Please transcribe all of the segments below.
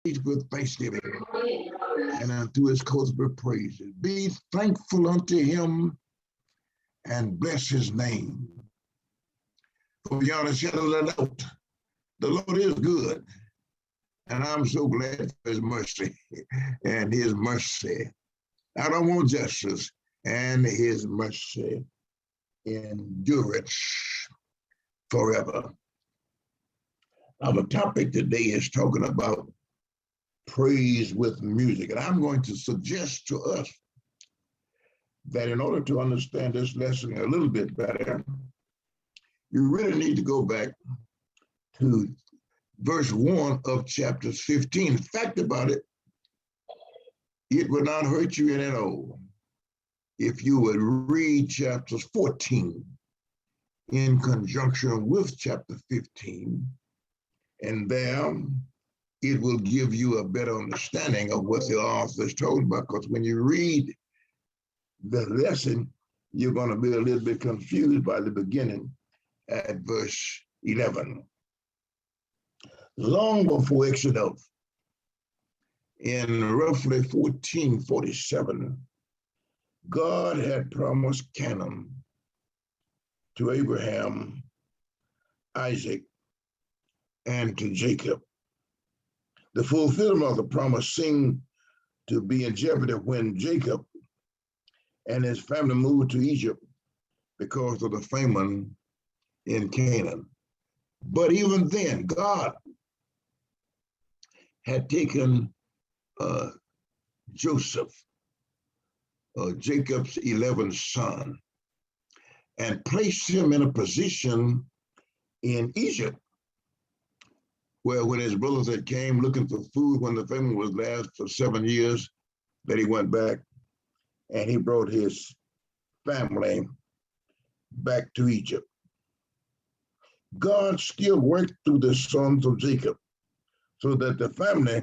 with thanksgiving and unto his courts with praises. Be thankful unto him and bless his name. For beyond a shadow of a doubt, the Lord is good. And I'm so glad for his mercy and his mercy. I don't want justice, and his mercy endureth forever. Our topic today is talking about praise with music. And I'm going to suggest to us that in order to understand this lesson a little bit better, you really need to go back to verse 1 of chapter 15. The fact about it, it would not hurt you any at all if you would read chapters 14 in conjunction with chapter 15, and there it will give you a better understanding of what the author is talking about, because when you read the lesson, you're going to be a little bit confused by the beginning at verse 11. Long before Exodus, in roughly 1447, God had promised Canaan to Abraham, Isaac, and to Jacob. The fulfillment of the promise seemed to be in jeopardy when Jacob and his family moved to Egypt because of the famine in Canaan. But even then, God had taken Joseph, Jacob's 11th son, and placed him in a position in Egypt, where when his brothers had came looking for food when the famine was last for 7 years, that he went back and he brought his family back to Egypt. God still worked through the sons of Jacob so that the family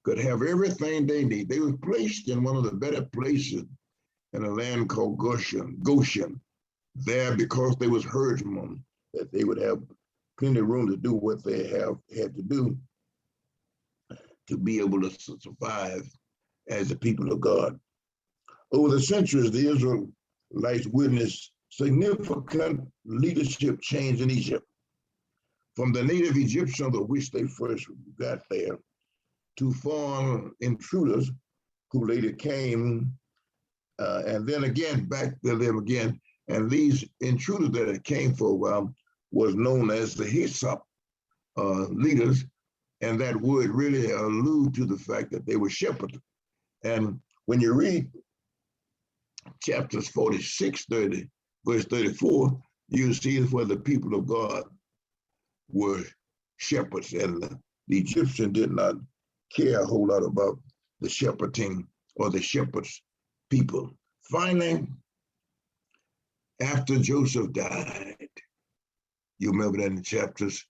could have everything they need. They were placed in one of the better places in a land called Goshen, there because they was herdsmen, that they would have plenty of room to do what they had to do to be able to survive as the people of God. Over the centuries, the Israelites witnessed significant leadership change in Egypt, from the native Egyptians of which they first got there, to foreign intruders who later came, and then again back to them again. And these intruders that came for a while was known as the Hyssop leaders, and that word really allude to the fact that they were shepherds. And when you read chapters 46, 30, verse 34, you see where the people of God were shepherds, and the Egyptian did not care a whole lot about the shepherding or the shepherds people. Finally, after Joseph died, you remember that in chapters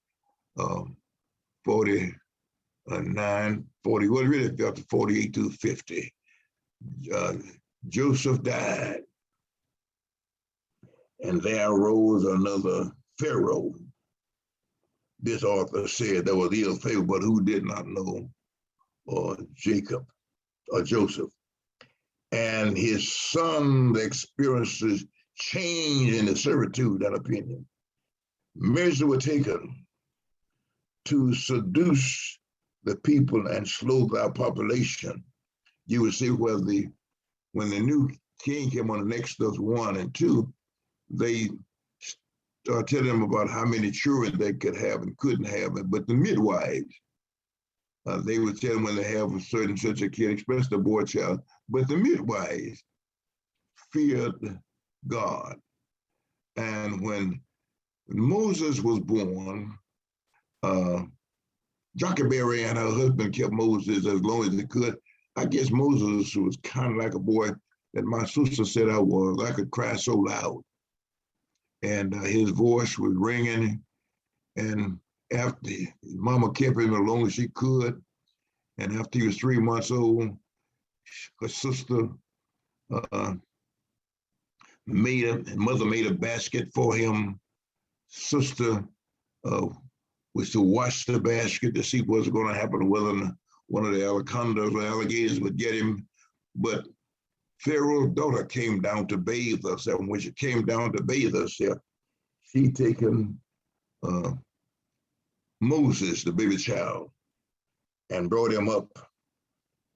49, 40, well, really after 48 to 50, Joseph died, and there arose another Pharaoh. This author said there was ill favor, but who did not know Jacob or Joseph. And his son experiences change in the servitude and opinion. Measures were taken to seduce the people and slow their population. You will see where when the new king came on in Exodus 1 and 2, they tell them about how many children they could have and couldn't have. But the midwives, they would tell them when they have a certain such a kid, especially a boy child. But the midwives feared God. And when Moses was born, Jochebed and her husband kept Moses as long as they could. I guess Moses was kind of like a boy that my sister said I was. I could cry so loud. And his voice was ringing. And after his mama kept him as long as she could, and after he was 3 months old, her sister mother made a basket for him. Sister was to wash the basket to see what's going to happen, whether one of the anacondas or alligators would get him. But Pharaoh's daughter came down to bathe herself. And when she came down to bathe herself, she taken Moses, the baby child, and brought him up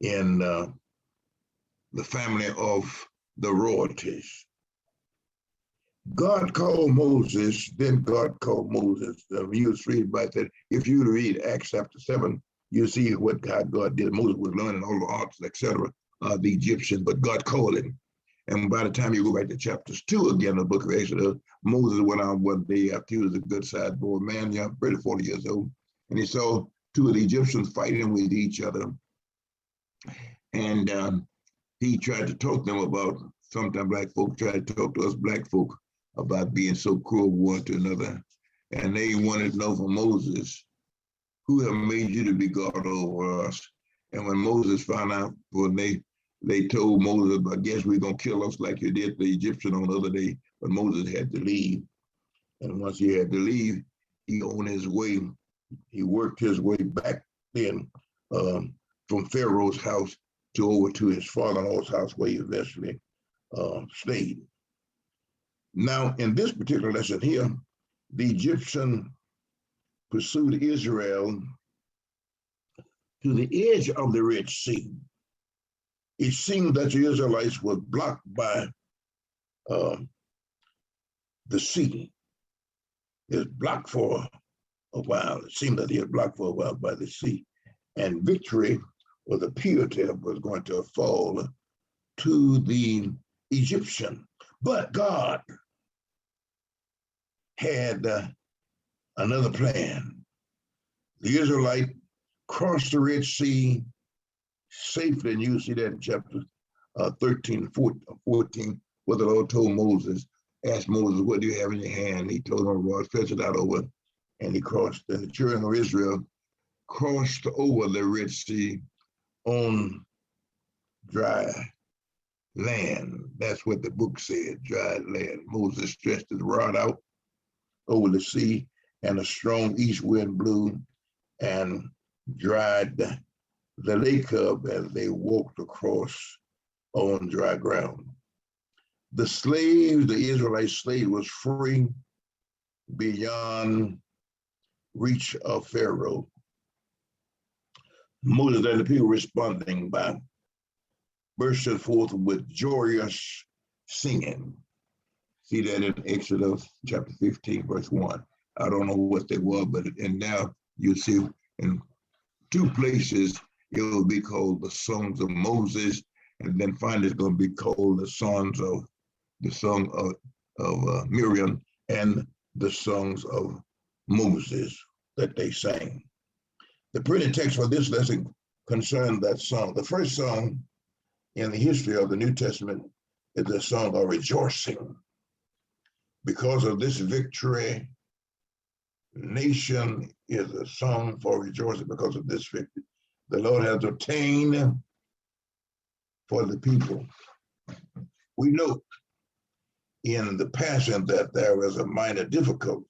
in the family of the royalties. God called Moses, then God called Moses. You read about that. If you read Acts chapter 7, you see what God did. Moses was learning all the arts, etc., the Egyptians, but God called him. And by the time you go back to chapters 2 again, the book of Exodus, Moses went out one day after he was a good sized boy, man, 30, 40 years old, and he saw two of the Egyptians fighting with each other. And he tried to talk to them about, sometimes black folk try to talk to us black folk about being so cruel one to another. And they wanted to know from Moses, who have made you to be God over us? And when Moses found out, when they told Moses, I guess we're going to kill us like you did the Egyptian on the other day, but Moses had to leave. And once he had to leave, he on his way, he worked his way back then from Pharaoh's house to over to his father-in-law's house where he eventually stayed. Now, in this particular lesson here, the Egyptian pursued Israel to the edge of the Red Sea. It seemed that the Israelites were blocked by the sea. It was blocked for a while. It seemed that they had blocked for a while by the sea. And victory was appeared to have was going to fall to the Egyptian. But God had another plan. The Israelite crossed the Red Sea safely, and you see that in chapter 13, 14, where the Lord told Moses, asked Moses, what do you have in your hand? He told him, Lord, stretch it out over, and he crossed. And the children of Israel crossed over the Red Sea on dry land. That's what the book said, dry land. Moses stretched his rod out over the sea, and a strong east wind blew and dried the lake up as they walked across on dry ground. The slaves, the Israelite slave, was free beyond reach of Pharaoh. Moses and the people responding by bursting forth with joyous singing. See that in Exodus chapter 15, verse 1. I don't know what they were, but and now you see in two places it will be called the songs of Moses, and then finally it's going to be called the song of Miriam and the songs of Moses that they sang. The printed text for this lesson concerned that song. The first song in the history of the New Testament is the song of rejoicing. Because of this victory, nation is a song for rejoicing because of this victory. The Lord has obtained for the people. We note in the passage that there was a minor difficulty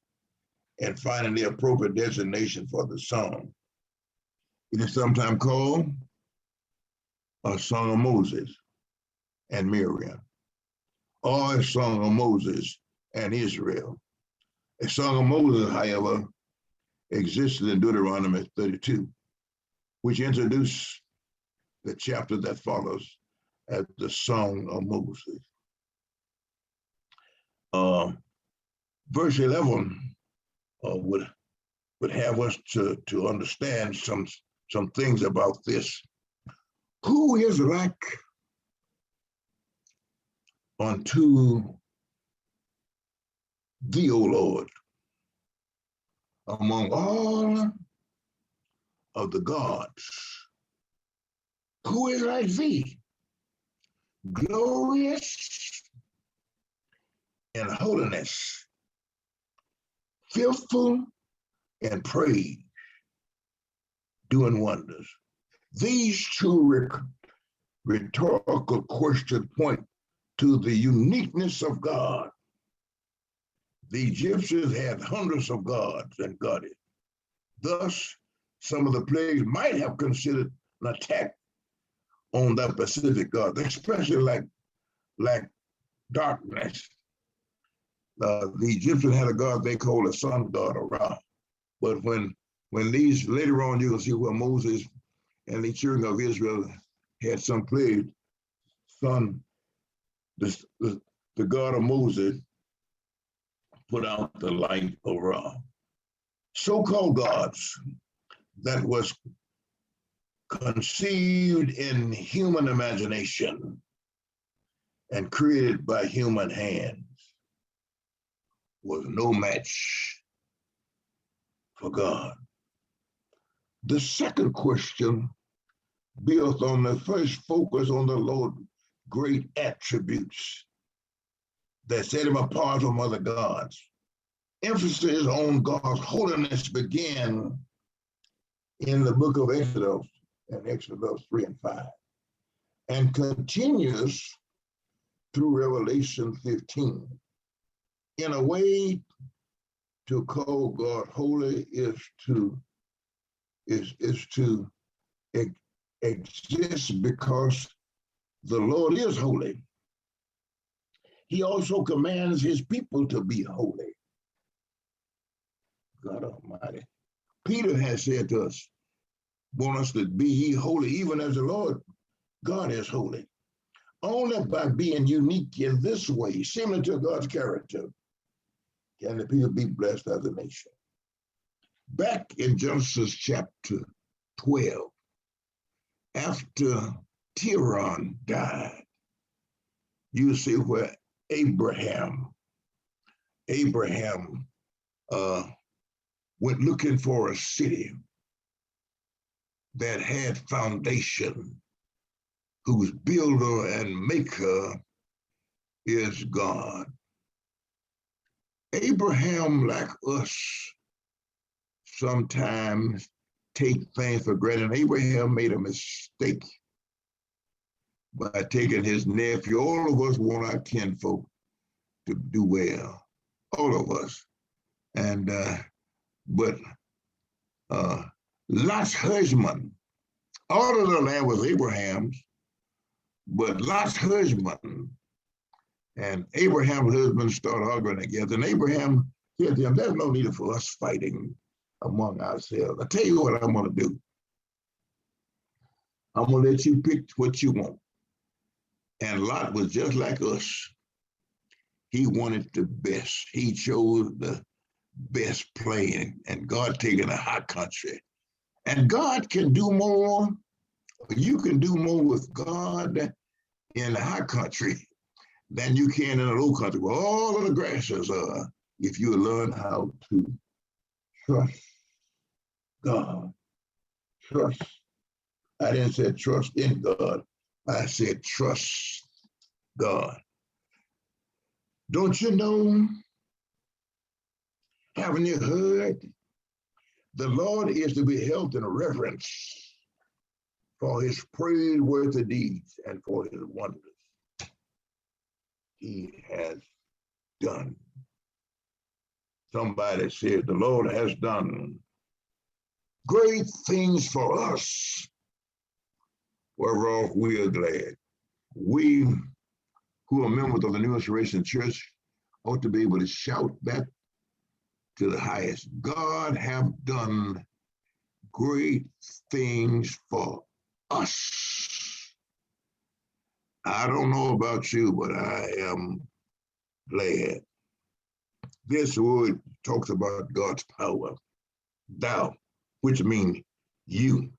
in finding the appropriate designation for the song. It is sometimes called a song of Moses and Miriam, or a song of Moses and Israel. A song of Moses, however, existed in Deuteronomy 32, which introduced the chapter that follows as the Song of Moses. Verse 11 would have us to understand some things about this. Who is like unto thee, O Lord, among all of the gods? Who is like thee, glorious in holiness, fearful in praise, doing wonders? These two rhetorical questions point to the uniqueness of God. The Egyptians had hundreds of gods and goddesses. Thus, some of the plagues might have considered an attack on the Pacific God, especially like darkness. The Egyptians had a god they called a sun god, Ra. But when these later on, you can see where Moses and the children of Israel had some plague, the God of Moses put out the light of Ra. So-called gods that was conceived in human imagination and created by human hands was no match for God. The second question built on the first focus on the Lord's great attributes that set him apart from other gods. Emphasis on God's holiness began in the book of Exodus, in Exodus 3 and 5, and continues through Revelation 15. In a way, to call God holy is to exist because the Lord is holy. He also commands his people to be holy. God Almighty. Peter has said to us, want us to be ye holy, even as the Lord God is holy. Only by being unique in this way, similar to God's character, can the people be blessed as a nation. Back in Genesis chapter 12, after Terah died, you see where Abraham went looking for a city that had foundation, whose builder and maker is God. Abraham, like us, sometimes take things for granted. Abraham made a mistake by taking his nephew. All of us want our kinfolk to do well, all of us. And but Lot's husband, all of the land was Abraham's, but Lot's husband and Abraham's husband started arguing together. And Abraham said to him, there's no need for us fighting among ourselves. I tell you what I'm going to do. I'm going to let you pick what you want. And Lot was just like us. He wanted the best. He chose the best plane, and God taking a high country. And God can do more. You can do more with God in the high country than you can in the low country, where all of the grasses are, if you learn how to trust God. Trust. I didn't say trust in God. I said trust God. Don't you know? Haven't you heard? The Lord is to be held in reverence for his praiseworthy deeds and for his wonders he has done. Somebody said, the Lord has done great things for us, whereof we are glad. We who are members of the New Restoration Church ought to be able to shout that to the highest. God have done great things for us. I don't know about you, but I am glad. This word talks about God's power. Thou, which means you,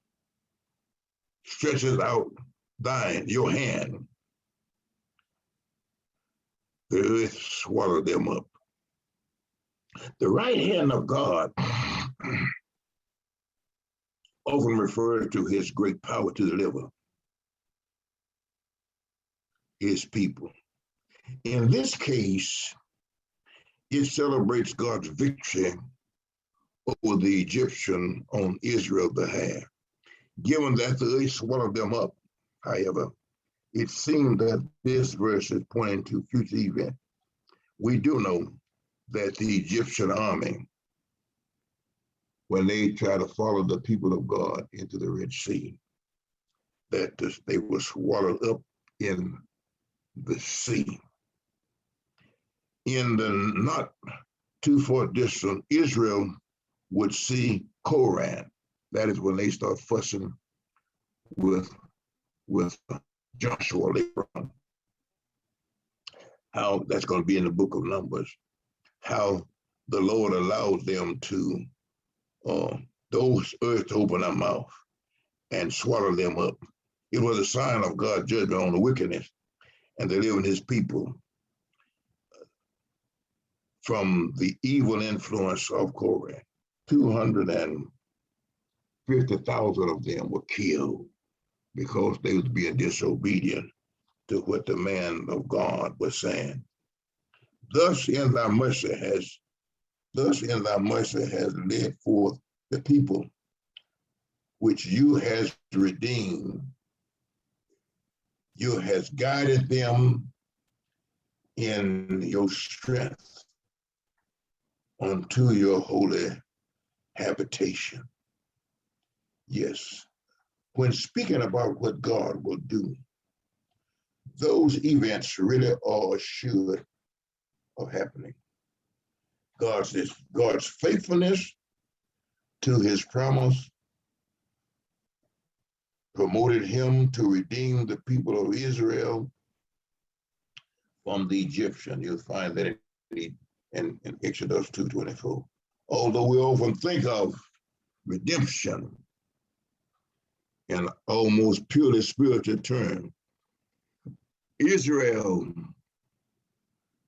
stretches out thine, your hand. The earth swallowed them up. The right hand of God often refers to his great power to deliver his people. In this case, it celebrates God's victory over the Egyptian on Israel's behalf. Given that the earth swallowed them up, however, it seems that this verse is pointing to future event. We do know that the Egyptian army, when they try to follow the people of God into the Red Sea, that they were swallowed up in the sea. In the not too far distant, Israel would see Koran. That is when they start fussing with Joshua later on. How that's going to be in the book of Numbers. How the Lord allows them to, those earth to open their mouth and swallow them up. It was a sign of God's judgment on the wickedness and the living his people from the evil influence of Korah. 250,000 of them were killed because they was being disobedient to what the man of God was saying. Thus in thy mercy has led forth the people which you has redeemed. You has guided them in your strength unto your holy habitation. Yes, when speaking about what God will do, those events really are assured of happening. God's faithfulness to his promise promoted him to redeem the people of Israel from the Egyptian. You'll find that in Exodus 2:24. Although we often think of redemption in almost purely spiritual terms, Israel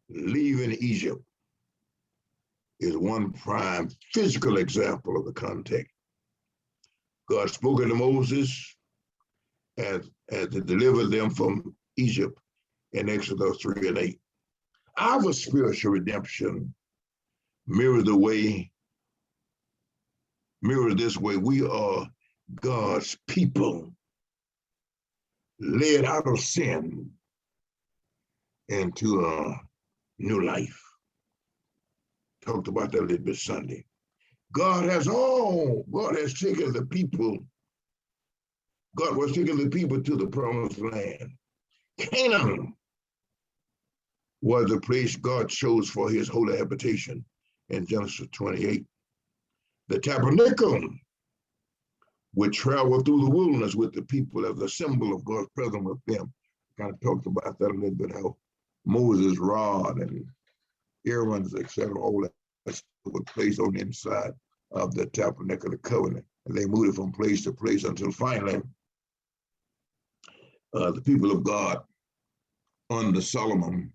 leaving Egypt is one prime physical example of the context. God spoke to Moses as to deliver them from Egypt in Exodus 3:8. Our spiritual redemption mirrors this way. We are God's people led out of sin into a new life. Talked about that a little bit Sunday. God was taking the people to the promised land. Canaan was the place God chose for his holy habitation in Genesis 28. The tabernacle would travel through the wilderness with the people as a symbol of God's presence with them. Kind of talked about that a little bit, how Moses' rod and Aaron's, etc., all that was placed on the inside of the tabernacle of the covenant. And they moved it from place to place until finally the people of God under Solomon,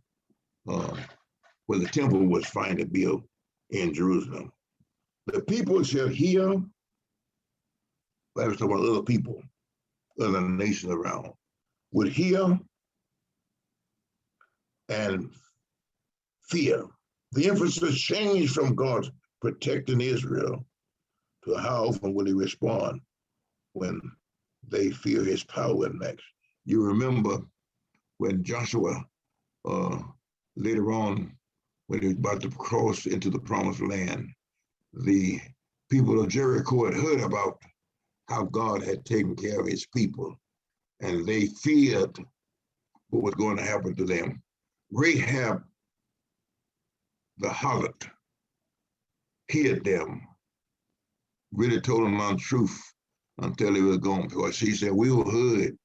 where the temple was finally built in Jerusalem. The people shall hear, that was talking about other people, other nations around, would hear and fear. The emphasis changed from God protecting Israel to how often will he respond when they fear his power and might. You remember when Joshua, later on, when he was about to cross into the promised land, the people of Jericho had heard about how God had taken care of his people, and they feared what was going to happen to them. Rahab, the harlot, hid them, really told them untruth until he was gone, because she said, we were heard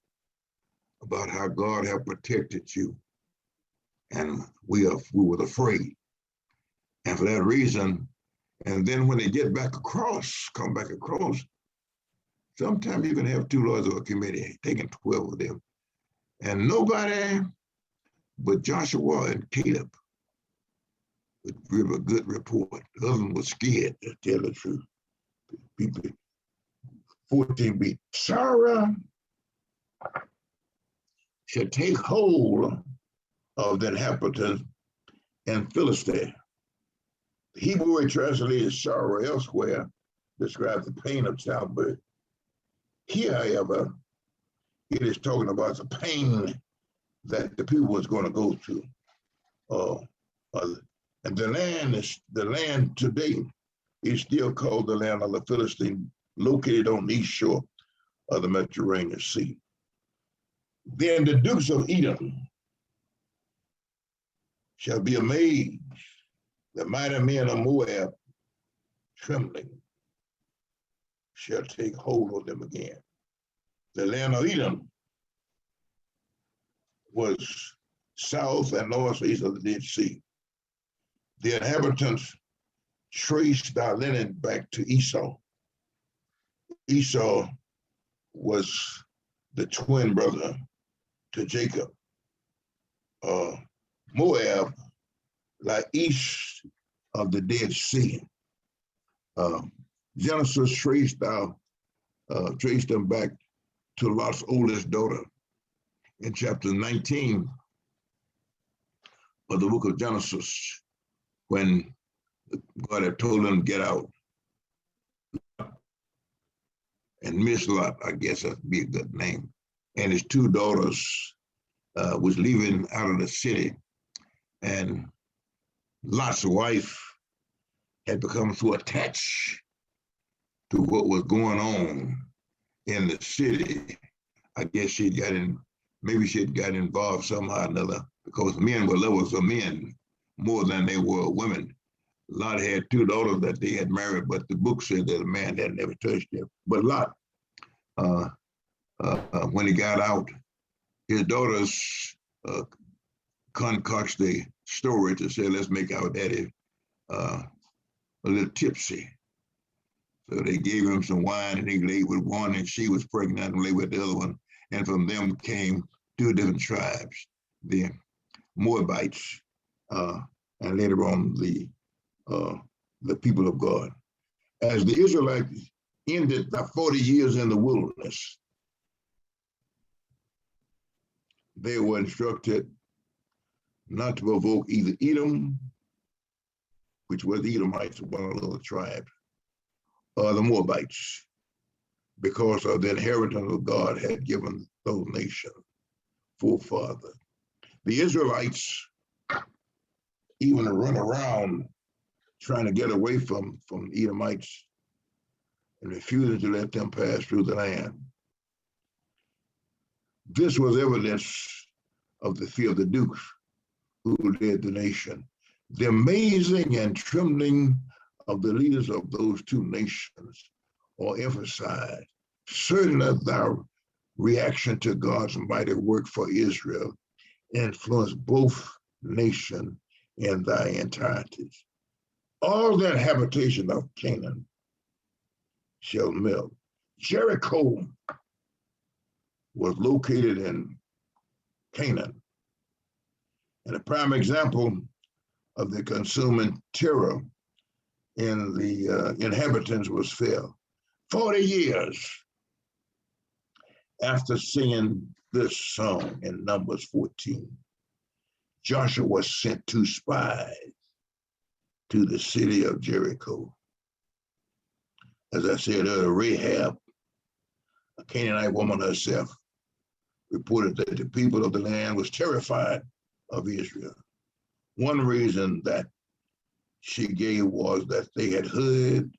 about how God had protected you, and we were afraid. And for that reason, and then when they come back across, sometimes you can have two lawyers of a committee, taking 12 of them, and nobody but Joshua and Caleb would give a good report. The other one was scared, to tell the truth. People, 14b, Sarah should take hold of the inhabitants and Philistine. The Hebrew word translated sorrow elsewhere describes the pain of childbirth. Here, however, it is talking about the pain that the people was going to go through. And the land today is still called the land of the Philistine, located on the east shore of the Mediterranean Sea. Then the dukes of Edom shall be amazed. The mighty men of Moab, trembling, shall take hold of them again. The land of Edom was south and northeast of the Dead Sea. The inhabitants traced their lineage back to Esau. Esau was the twin brother to Jacob. Moab, like east of the Dead Sea. Genesis traced them back to Lot's oldest daughter. In chapter 19 of the book of Genesis, when God had told them to get out. And Miss Lot, I guess that'd be a good name, and his two daughters was leaving out of the city, and Lot's wife had become so attached to what was going on in the city. I guess maybe she had got involved somehow or another, because men were lovers of men more than they were women. Lot had two daughters that they had married, but the book said that a man had never touched them. But Lot, when he got out, his daughters concocted the story to say, let's make our daddy a little tipsy. So they gave him some wine, and he lay with one, and she was pregnant and lay with the other one. And from them came two different tribes, the Moabites, and later on the people of God. As the Israelites ended the 40 years in the wilderness, they were instructed not to provoke either Edom, which was the Edomites, one of the other tribes, or the Moabites, because of the inheritance of God had given those nations forefathers. The Israelites even run around trying to get away from Edomites and refusing to let them pass through the land. This was evidence of the fear of the dukes who led the nation. The amazing and trembling of the leaders of those two nations are emphasized. Certainly their reaction to God's mighty work for Israel influenced both nations in their entirety. All that habitation of Canaan shall melt. Jericho was located in Canaan. And a prime example of the consuming terror in the inhabitants was fell. 40 years after singing this song in Numbers 14, Joshua sent two spies to the city of Jericho. As I said earlier, Rahab, a Canaanite woman herself, reported that the people of the land was terrified of Israel. One reason that she gave was that they had heard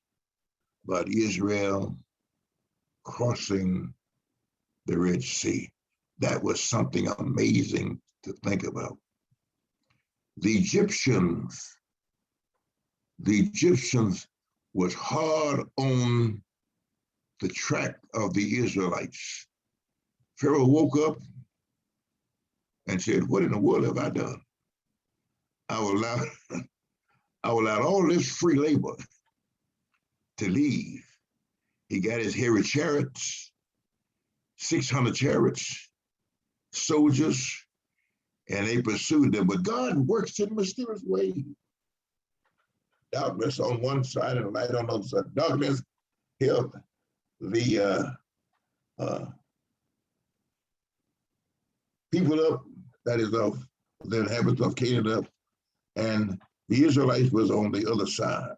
about Israel crossing the Red Sea. That was something amazing to think about. The Egyptians was hard on the track of the Israelites. Pharaoh woke up and said, what in the world have I done? I will allow all this free labor to leave. He got his hairy chariots, 600 chariots, soldiers, and they pursued them. But God works in mysterious ways. Darkness on one side and light on the other side. Darkness held the people up, that is of the inhabitants of Canaan up, and the Israelites was on the other side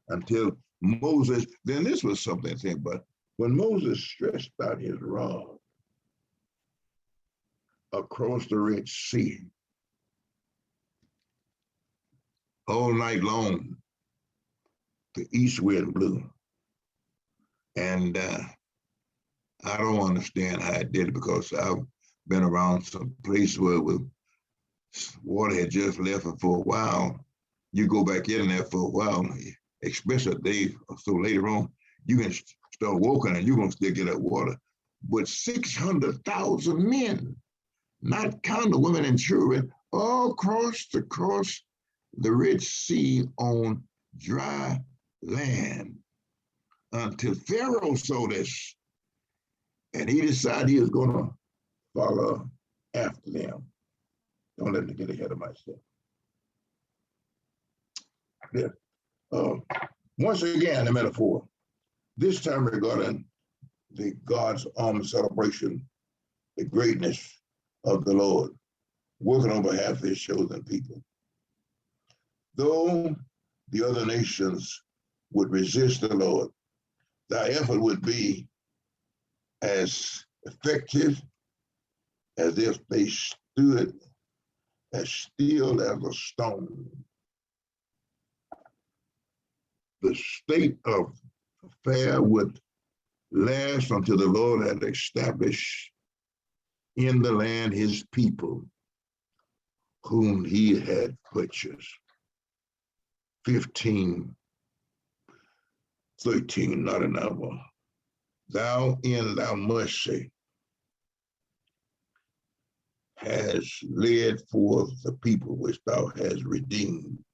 until Moses, then this was something, but when Moses stretched out his rod across the Red Sea, all night long, the east wind blew. And I don't understand how it did it, because been around some place where water had just left it for a while. You go back in there for a while, especially a day or so later on, you can start walking and you're going to still get that water. But 600,000 men, not counting the women and children, all crossed across the Red Sea on dry land until Pharaoh saw this. And he decided he was going to follow after them. Don't let me get ahead of myself. Yeah. Once again, the metaphor, this time regarding the God's arm celebration, the greatness of the Lord, working on behalf of his chosen people. Though the other nations would resist the Lord, their effort would be as effective as if they stood as still as a stone. The state of affair would last until the Lord had established in the land his people, whom he had purchased. 15:13, not an hour. Thou in thy mercy has led forth the people which thou hast redeemed.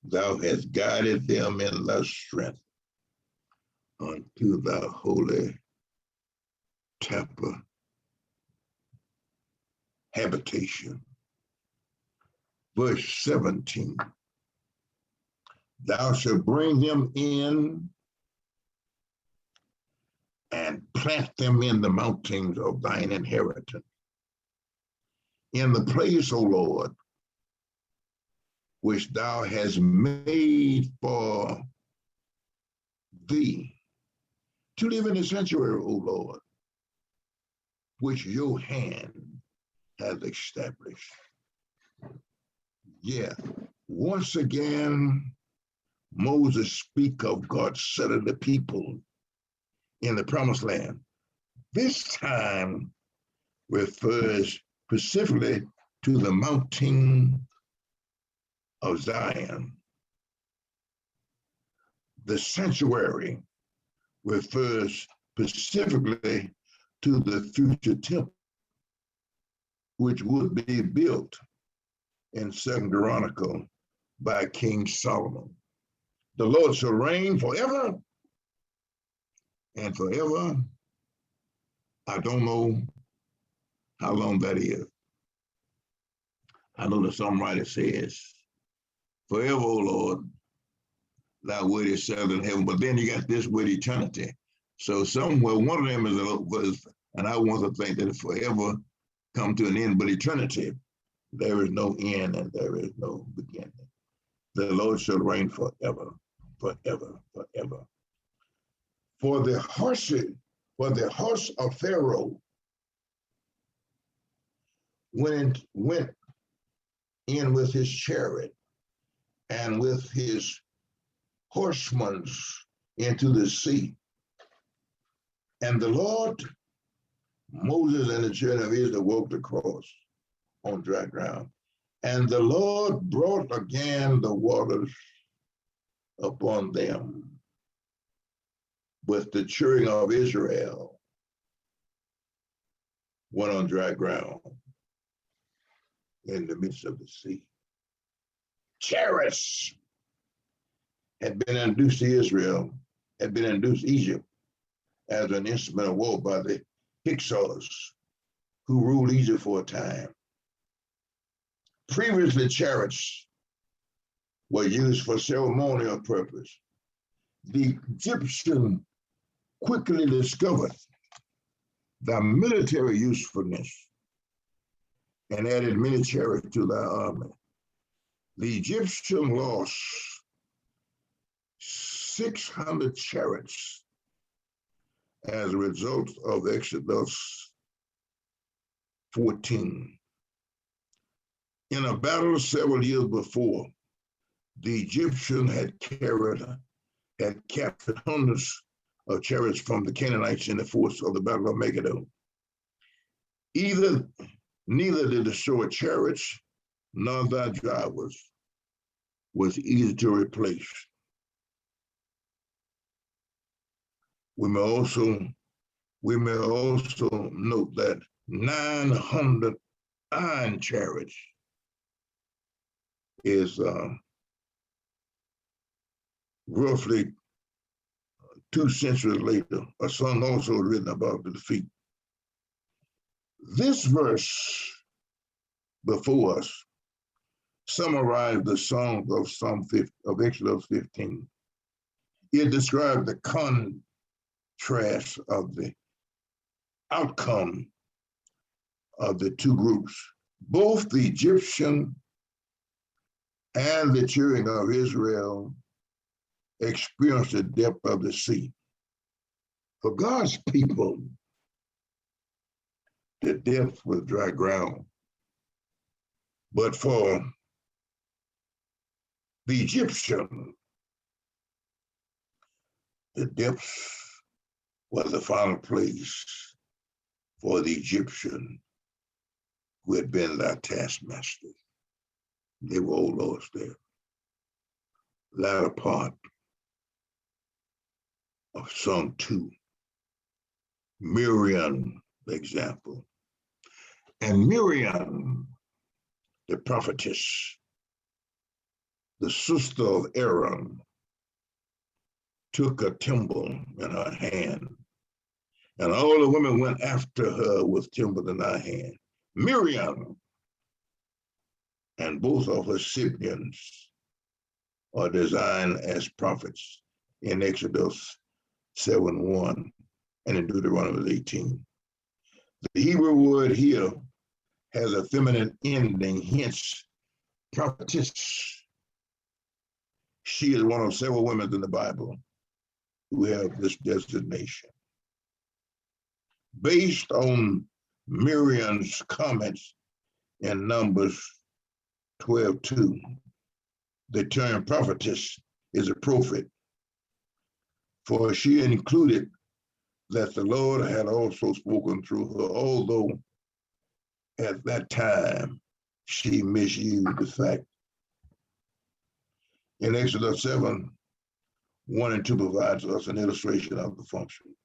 Thou hast guided them in thy strength unto thy holy habitation. Verse 17, thou shalt bring them in and plant them in the mountains of thine inheritance. In the place, O Lord, which thou hast made for thee, to live in the sanctuary, O Lord, which your hand has established. Yeah, once again, Moses speak of God setting the people in the promised land. This time refers specifically to the mountain of Zion. The sanctuary refers specifically to the future temple, which would be built in 2 Chronicles by King Solomon. The Lord shall reign forever and forever. I don't know how long that is. I know the songwriter says, forever, O Lord, thy word is settled in heaven. But then you got this word eternity. So somewhere, one of them is, and I want to think that forever come to an end, but eternity, there is no end and there is no beginning. The Lord shall reign forever, forever, forever. For the horse of Pharaoh went in with his chariot and with his horsemen into the sea. And the Lord, Moses and the children of Israel walked across on dry ground. And the Lord brought again the waters upon them with the children of Israel went on dry ground in the midst of the sea. Chariots had been introduced to Israel, had been introduced to Egypt as an instrument of war by the Hyksos, who ruled Egypt for a time. Previously, chariots were used for ceremonial purpose. The Egyptian quickly discovered their military usefulness and added many chariots to their army. The Egyptian lost 600 chariots as a result of Exodus 14. In a battle several years before, the Egyptians had captured hundreds of chariots from the Canaanites in the force of the Battle of Megiddo. Neither did the short chariots nor thy drivers was easy to replace. We may also note that 900 iron chariots is roughly 2 centuries later, a song also written about the defeat. This verse before us summarized the song of Exodus 15. It described the contrast of the outcome of the two groups. Both the Egyptian and the children of Israel experienced the depth of the sea. For God's people, the depth was dry ground. But for the Egyptian, the depths was the final place for the Egyptian who had been their taskmaster. They were all lost there. Latter part of Song 2, Miriam, the example. And Miriam, the prophetess, the sister of Aaron, took a timbrel in her hand, and all the women went after her with timbrels in her hand. Miriam and both of her siblings are designed as prophets in Exodus 7:1 and in Deuteronomy 18. The Hebrew word here has a feminine ending, hence prophetess. She is one of several women in the Bible who have this designation. Based on Miriam's comments in Numbers 12:2, the term prophetess is appropriate, for she included that the Lord had also spoken through her, although at that time she misused the fact. In Exodus 7:1 and 2 provides us an illustration of the function.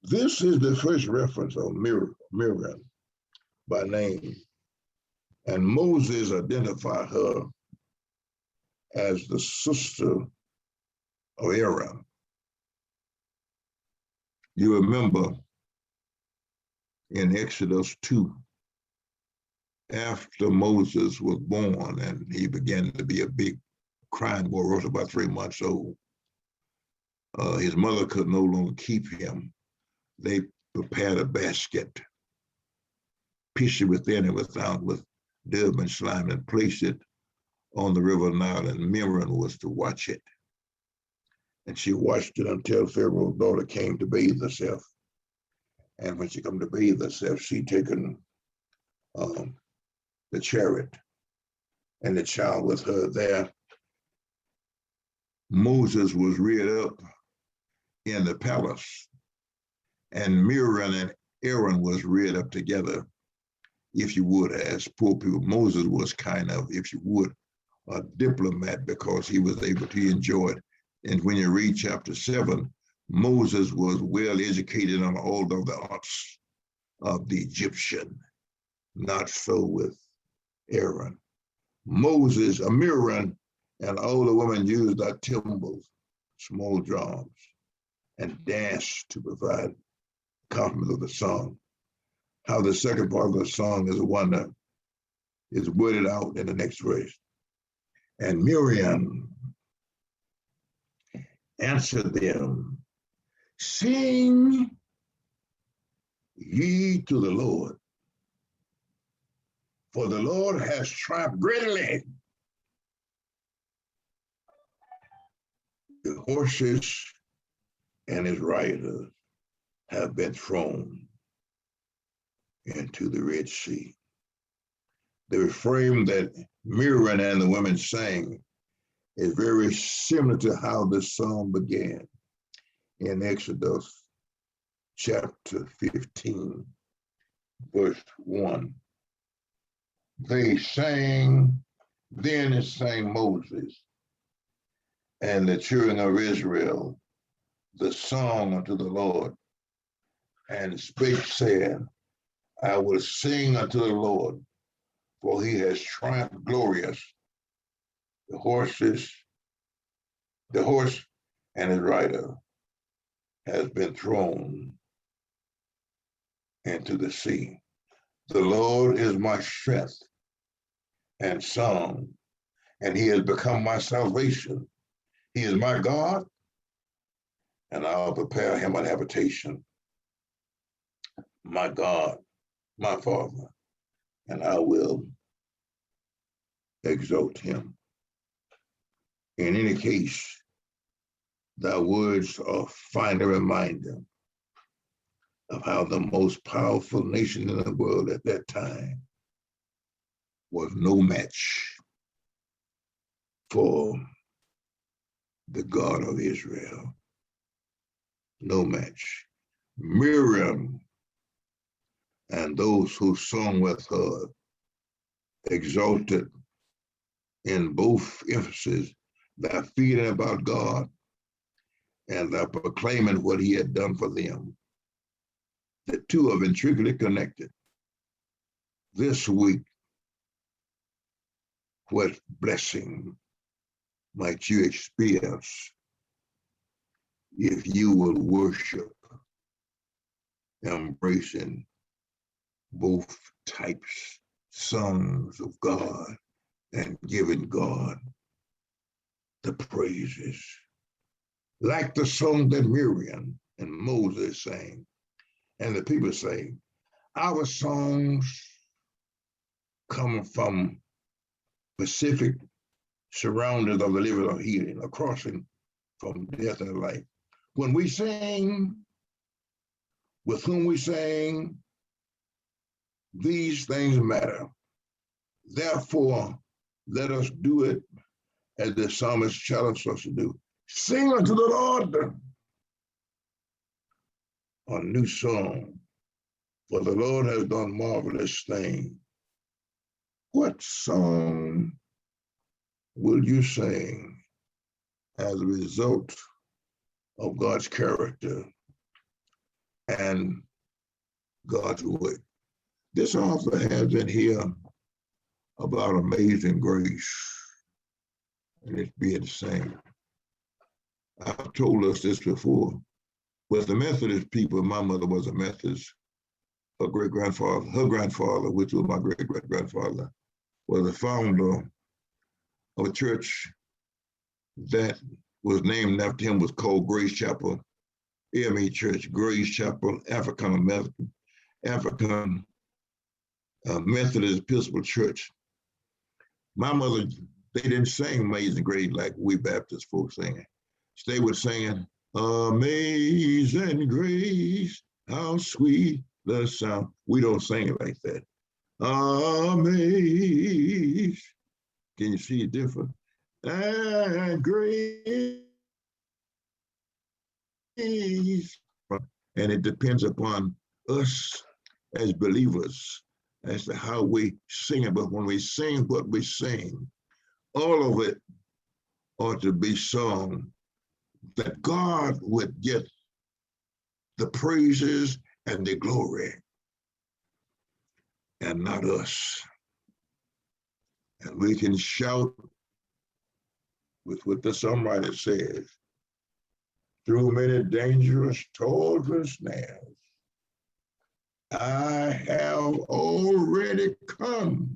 This is the first reference of Miriam by name, and Moses identified her as the sister of Aaron. You remember in Exodus 2, after Moses was born and he began to be a big crying boy, was about 3 months old, his mother could no longer keep him. They prepared a basket, pitched it within and without with dove and slime, and placed it on the river Nile, and Miriam was to watch it. And she watched it until Pharaoh's daughter came to bathe herself. And when she come to bathe herself, she taken the chariot and the child with her there. Moses was reared up in the palace, and Miriam and Aaron was reared up together, if you would, as poor people. Moses was kind of, if you would, a diplomat, because he was able to enjoy it. And when you read chapter 7, Moses was well educated on all of the arts of the Egyptian, not so with Aaron. Miriam and all the women used their timbrels, small drums, and danced to provide accompaniment of the song. How the second part of the song is the one that is worded out in the next verse. And Miriam answered them, "Sing ye to the Lord, for the Lord has triumphed greatly. The horses and his riders have been thrown into the Red Sea." The refrain that Miriam and the women sang is very similar to how the song began in Exodus chapter 15. verse 1. They sang, then sang Moses and the children of Israel the song unto the Lord, and spake, saying, I will sing unto the Lord, for he has triumphed glorious. The horse and his rider has been thrown into the sea. The Lord is my strength and song, and he has become my salvation. He is my God, and I'll prepare him an habitation. My God, my Father, and I will exalt him. In any case, thy words are fine reminder of how the most powerful nation in the world at that time was no match for the God of Israel. No match. Miriam and those who sung with her exalted in both emphases their feeling about God and their proclaiming what he had done for them. The two are intricately connected. This week, what blessing might you experience if you will worship, embracing both types, songs of God and giving God the praises? Like the song that Miriam and Moses sang, and the people sang, our songs come from specific surroundings of the living of healing, a crossing from death and life. When we sing, with whom we sing, these things matter. Therefore, let us do it as the psalmist challenged us to do. Sing unto the Lord a new song, for the Lord has done marvelous things. What song will you sing as a result of God's character and God's work? This author has in here about amazing grace, and it's being sang. I've told us this before. With the Methodist people, my mother was a Methodist. Her grandfather, which was my great-great-grandfather, was the founder of a church that was named after him, was called Grace Chapel, AME Church, Grace Chapel, African Methodist Episcopal Church. My mother, they didn't sing Amazing Grace like we Baptist folks sing it. They were singing, Amazing Grace, how sweet the sound. We don't sing it like that. Amazing. Can you see it different? And grace. And it depends upon us as believers as to how we sing it. But when we sing what we sing, all of it ought to be sung that God would get the praises and the glory, and not us. And we can shout with what the songwriter says, through many dangerous toils and snares, I have already come.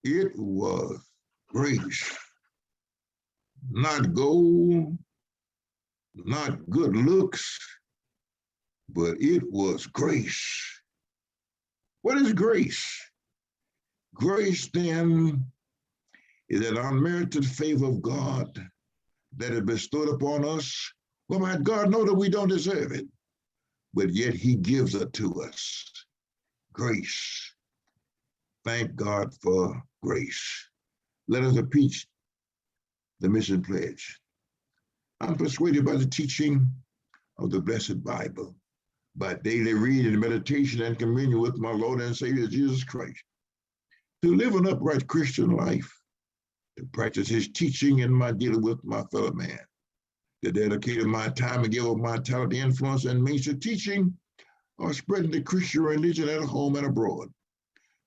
It was grace, not gold, not good looks, but it was grace. What is grace? Grace, then, is an unmerited favor of God that is bestowed upon us. Well, my God knows that we don't deserve it, but yet he gives it to us. Grace. Thank God for grace. Let us repeat the mission pledge. I'm persuaded by the teaching of the blessed Bible by daily reading and meditation and communion with my Lord and Savior Jesus Christ, to live an upright Christian life, to practice his teaching in my dealing with my fellow man, to dedicate my time and give of my talent, influence, and means to teaching or spreading the Christian religion at home and abroad,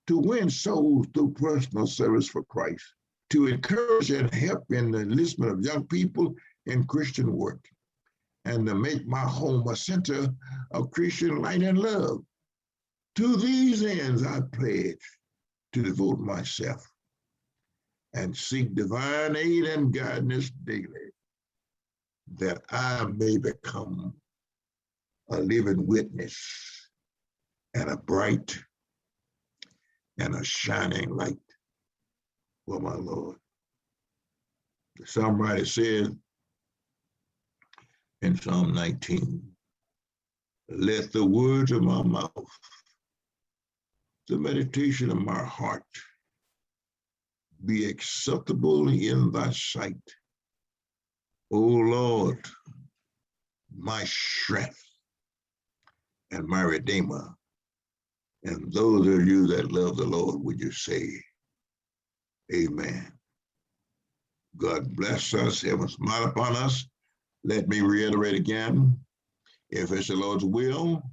to win souls through personal service for Christ, to encourage and help in the enlistment of young people in Christian work, and to make my home a center of Christian light and love. To these ends, I pledge to devote myself and seek divine aid and guidance daily, that I may become a living witness and a bright and a shining light for my Lord. The songwriter said in Psalm 19, let the words of my mouth, the meditation of my heart be acceptable in thy sight, O Lord, my strength and my Redeemer. And those of you that love the Lord, would you say, amen. God bless us, heaven smile upon us. Let me reiterate again, if it's the Lord's will,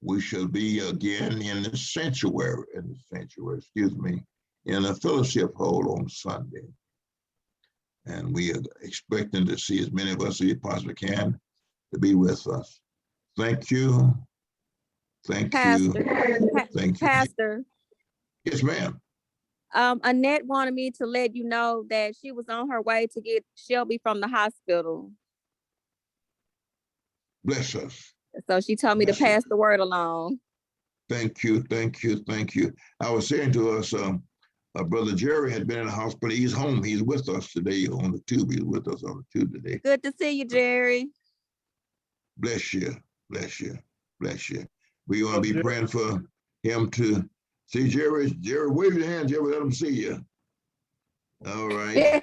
we shall be again in the sanctuary, in the fellowship hall on Sunday. And we are expecting to see as many of us as we possibly can to be with us. Thank you. Thank you. Thank you. Pastor. Yes, ma'am. Annette wanted me to let you know that she was on her way to get Shelby from the hospital. Bless us. So she told me to pass the word along. Thank you, thank you, thank you. I was saying to us, Brother Jerry had been in the hospital. He's home. He's with us today on the tube. He's with us on the tube today. Good to see you, Jerry. Bless you, bless you, bless you. We want to be praying for him to see Jerry. Jerry, wave your hand, Jerry. Let him see you. All right.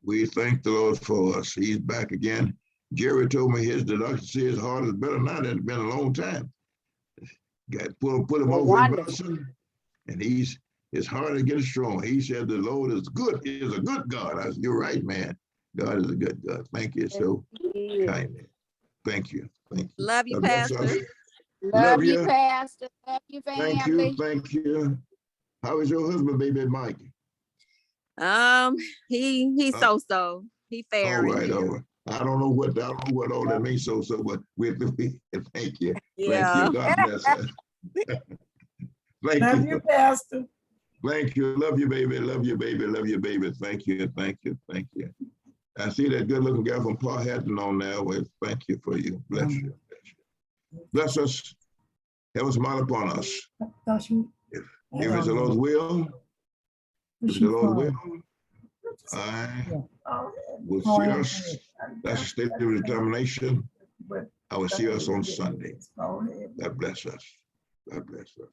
We thank the Lord for us. He's back again. Jerry told me the doctor says his heart is better now than it's been a long time. Got put him over in medicine, and his heart is getting strong. He said the Lord is good. He is a good God. I said, you're right, man. God is a good God. Thank you so kindly. Thank you. Thank you. Love you, Pastor. Love you, Pastor. Love you, family. Thank you. Thank you. How is your husband, baby Mike? He's so-so. He fair. All right. I don't know what all that means, so, but thank you. Yeah. Thank you. God bless us. Love you, Pastor. Thank you. Love you, baby. Love you, baby. Love you, baby. Thank you. Thank you. Thank you. I see that good looking guy from Paul Hatton on there. Well, thank you for you. Bless you. Bless you. Bless us. Have a smile upon us. If it's the Lord's will, I will see us. That's a state of determination. I will see us on Sunday. God bless us. God bless us.